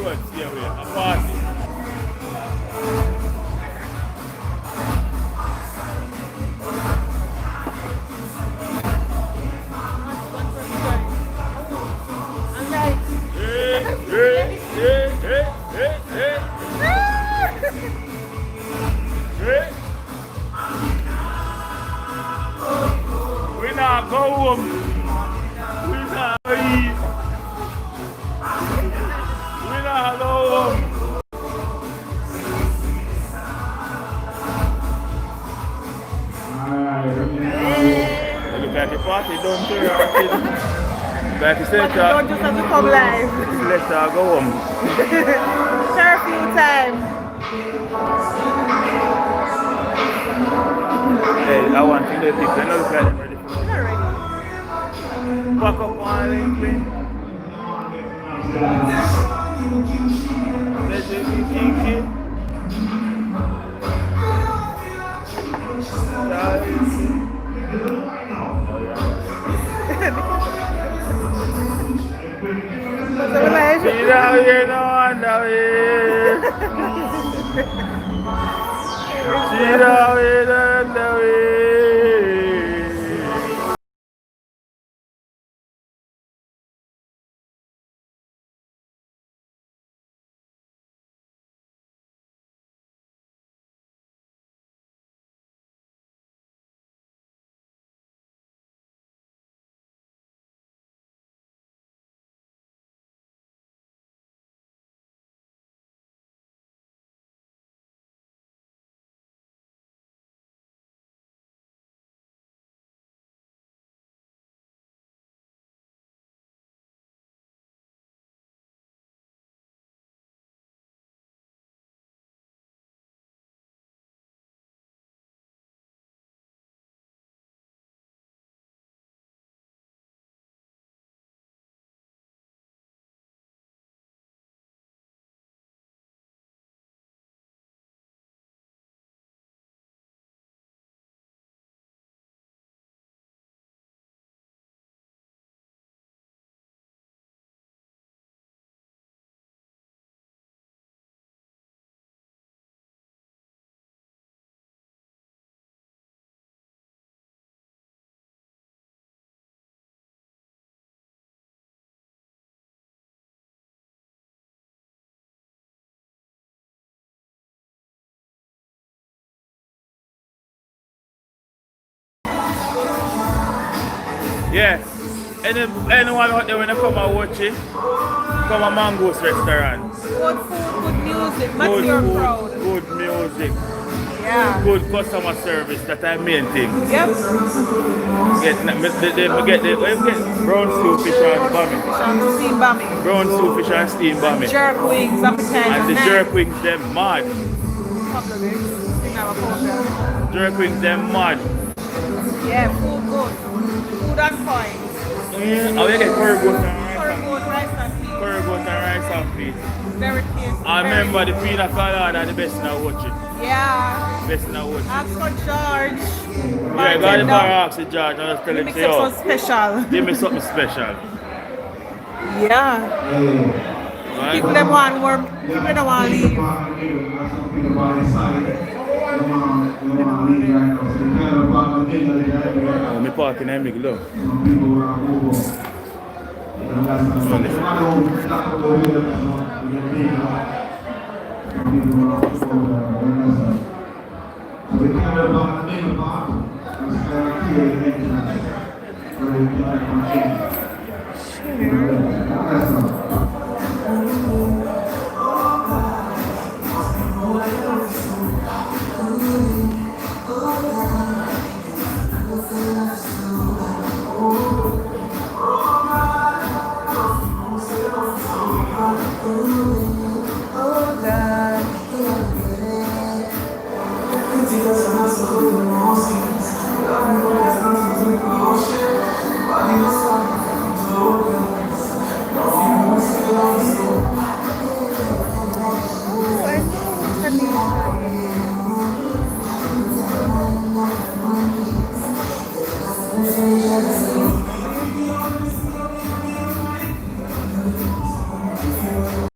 road, see away, a party. We not go home. We not eat. We not go home. Look at the party, don't you? Like you said, don't just have to come live. Let's go home. Curfew time. Hey, I want to do this. I know look at them ready. Not ready. Back up on LinkedIn. Let's do the kinky. See how you know under me. See how you know under me. Yes. Anyone out there when they come and watch it, come to Mongoose Reataurant. Good food, good music, much Good your food, crowd. good music, Yeah. good customer service. That's the main thing. Yep. Get brown stew fish and bami. Steam bami. Brown stew fish and steam bami. Jerk wings, appetizer. And the jerk wings them mad. Jerk wings them mad. Yeah, food good. Food on point. How you get curry goat and Curry goat, rice and peas. curry goat and rice and peas. Very tasty. I remember the pina colada the best now watch it. Yeah. Best now watch it. Ask for George. Yeah, go to the bar ask the judge and just tell him Mix say, up yo, some special. give me something special. Yeah. Right? People them want more. People don't want to leave. Oh, me parking and make love. Oh God.